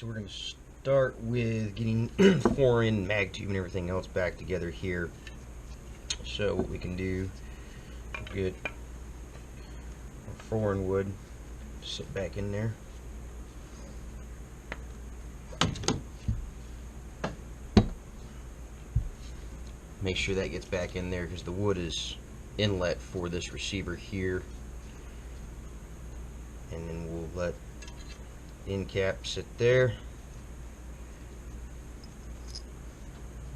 So we're going to start with getting 4-in mag tube and everything else back together here. So what we can do, get our 4-in wood, sit back in there. Make sure that gets back in there because the wood is inlet for this receiver here. And then we'll let the end cap sit there.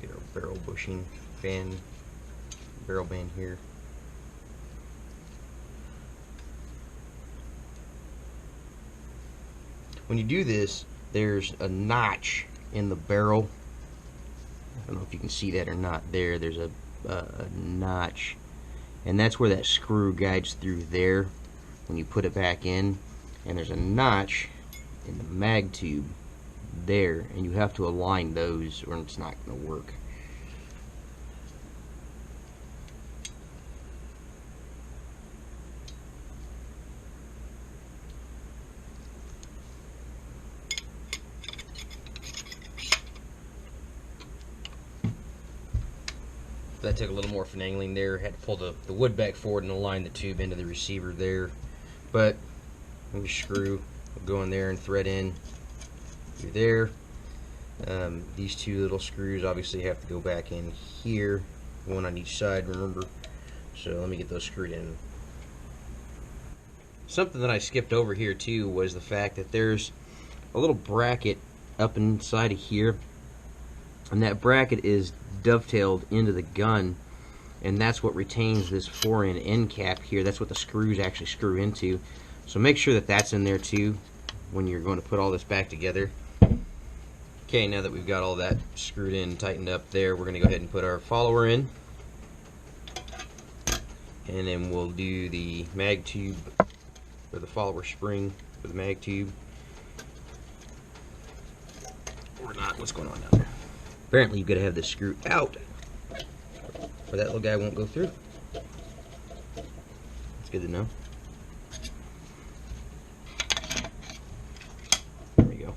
Get our barrel bushing barrel band here. When you do this, there's a notch in the barrel. I don't know if you can see that or not there. There's a notch, and that's where that screw guides through there when you put it back in. And there's a notch in the mag tube there, and you have to align those or it's not going to work. That took a little more finagling there. Had to pull the wood back forward and align the tube into the receiver there. But we screw, we'll go in there and thread in through there. These two little screws obviously have to go back in here, one on each side, remember. So let me get those screwed in. Something that I skipped over here too was the fact that there's a little bracket up inside of here, and that bracket is dovetailed into the gun, and that's what retains this 4-in end cap here. That's what the screws actually screw into. So make sure that that's in there too when you're going to put all this back together. Okay, now that we've got all that screwed in and tightened up there, we're going to go ahead and put our follower in, and then we'll do the mag tube, or the follower spring for the mag tube. Or not. What's going on down there? Apparently you've got to have this screw out, or that little guy won't go through. That's good to know. There we go.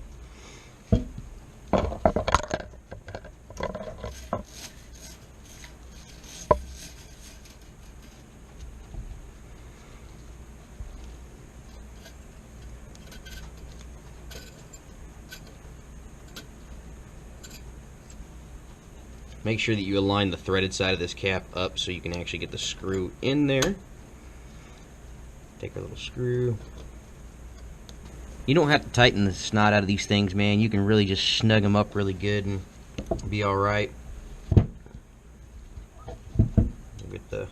Make sure that you align the threaded side of this cap up so you can actually get the screw in there. Take our little screw. You don't have to tighten the snot out of these things, man. You can really just snug them up really good and be alright. Get this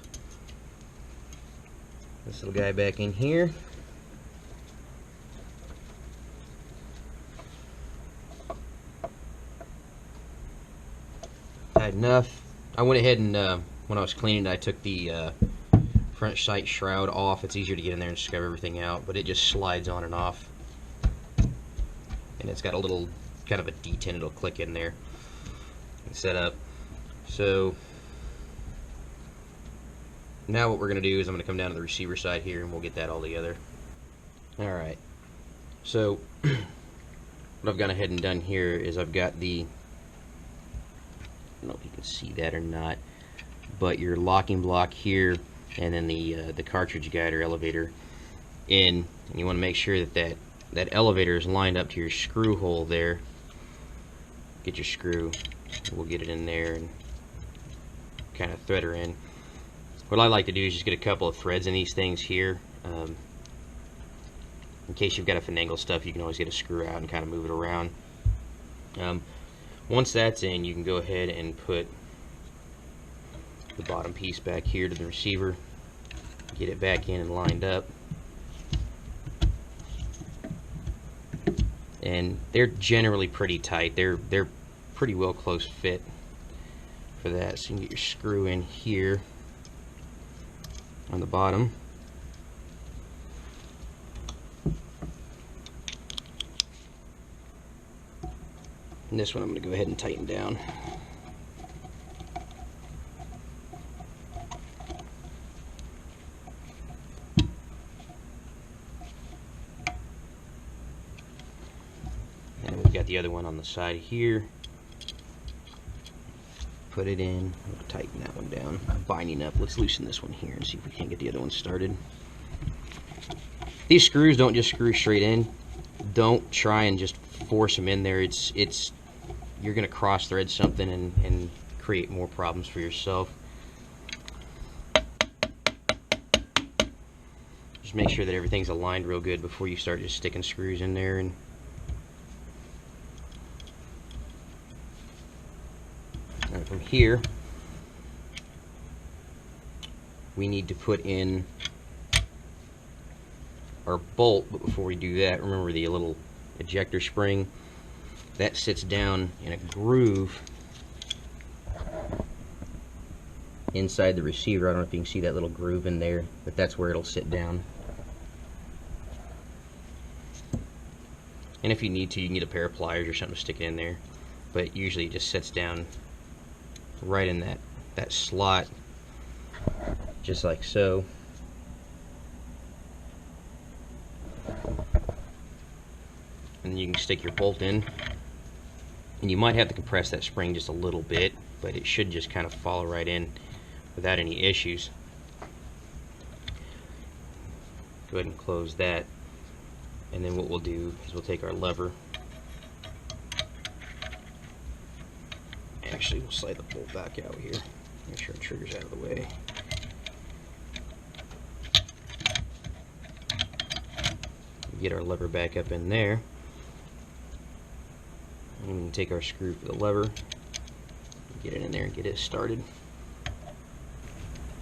little guy back in here. Tight enough. I went ahead and when I was cleaning it, I took the front sight shroud off. It's easier to get in there and scrub everything out, but it just slides on and off. And it's got a little kind of a detent, it'll click in there and set up. So now what we're going to do is I'm going to come down to the receiver side here and we'll get that all together. Alright, so what I've gone ahead and done here is I've got the, I don't know if you can see that or not, but your locking block here, and then the cartridge guide or elevator in, and you want to make sure that that elevator is lined up to your screw hole there. Get your screw, we'll get it in there and kind of thread her in. What I like to do is just get a couple of threads in these things here. In case you've got to finagle stuff, you can always get a screw out and kind of move it around. Once that's in, you can go ahead and put the bottom piece back here to the receiver, get it back in and lined up, and they're generally pretty tight. They're pretty well close fit for that. So you can get your screw in here on the bottom. And this one I'm going to go ahead and tighten down. And we'll got the other one on the side here. Put it in. We'll tighten that one down. Binding up. Let's loosen this one here and see if we can't get the other one started. These screws don't just screw straight in. Don't try and just force them in there. You're going to cross thread something and create more problems for yourself. Just make sure that everything's aligned real good before you start just sticking screws in there. And from here, we need to put in our bolt, but before we do that, remember the little ejector spring that sits down in a groove inside the receiver. I don't know if you can see that little groove in there, but that's where it'll sit down. And if you need to, you can get a pair of pliers or something to stick it in there, but usually it just sits down right in that slot, just like so. And then you can stick your bolt in, and you might have to compress that spring just a little bit, but it should just kind of follow right in without any issues. Go ahead and close that, and then what we'll do is we'll take our lever. Actually, we'll slide the bolt back out here. Make sure the trigger's out of the way. Get our lever back up in there. And we can take our screw for the lever, get it in there and get it started.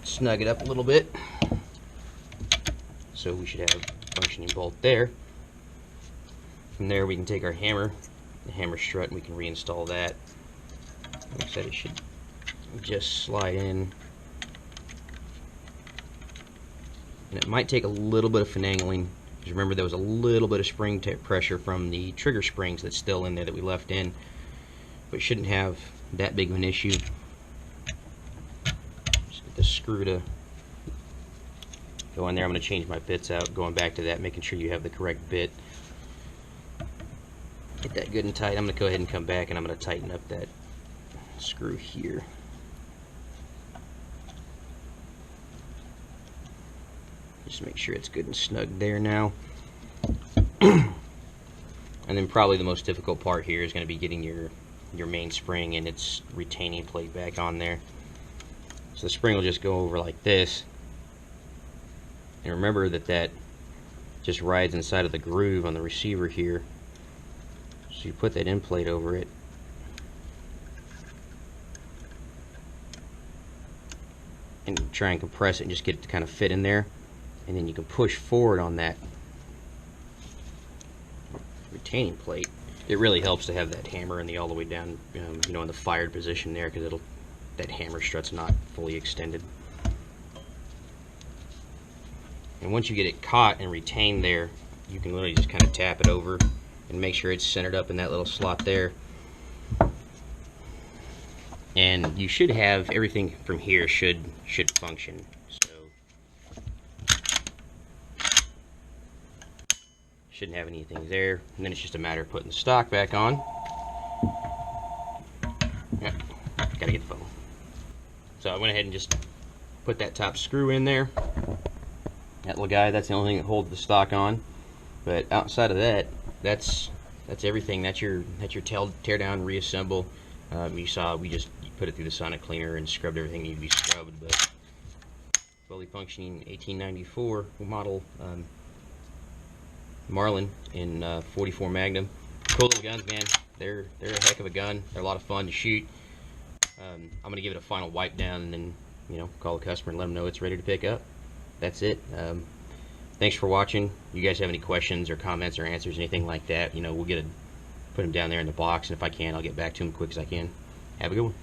Snug it up a little bit. So we should have a functioning bolt there. From there we can take our hammer, the hammer strut, and we can reinstall that. Like I said, it should just slide in. And it might take a little bit of finagling. Remember, there was a little bit of spring pressure from the trigger springs that's still in there that we left in, but shouldn't have that big of an issue. Just get the screw to go in there. I'm going to change my bits out, going back to that, making sure you have the correct bit. Get that good and tight. I'm going to go ahead and come back and I'm going to tighten up that screw here. Just make sure it's good and snug there now. And then probably the most difficult part here is going to be getting your main spring and its retaining plate back on there. So the spring will just go over like this. And remember that just rides inside of the groove on the receiver here. So you put that end plate over it. And try and compress it and just get it to kind of fit in there. And then you can push forward on that retaining plate. It really helps to have that hammer in the all the way down, you know, in the fired position there, because that hammer strut's not fully extended. And once you get it caught and retained there, you can literally just kind of tap it over and make sure it's centered up in that little slot there. And you should have everything from here should function. Shouldn't have anything there, and then it's just a matter of putting the stock back on. Yep, gotta get the phone. So I went ahead and just put that top screw in there. That little guy, that's the only thing that holds the stock on. But outside of that, that's everything. That's your tear down, reassemble. You saw we just put it through the sonic cleaner and scrubbed everything that needed to be scrubbed. But fully functioning 1894 model. Marlin in 44 Magnum. Cool little guns, man. They're a heck of a gun. They're a lot of fun to shoot. I'm gonna give it a final wipe down and then, you know, call the customer and let them know it's ready to pick up. That's it. Thanks for watching. You guys have any questions or comments or answers, anything like that, you know, put them down there in the box, and if I can, I'll get back to them as quick as I can. Have a good one.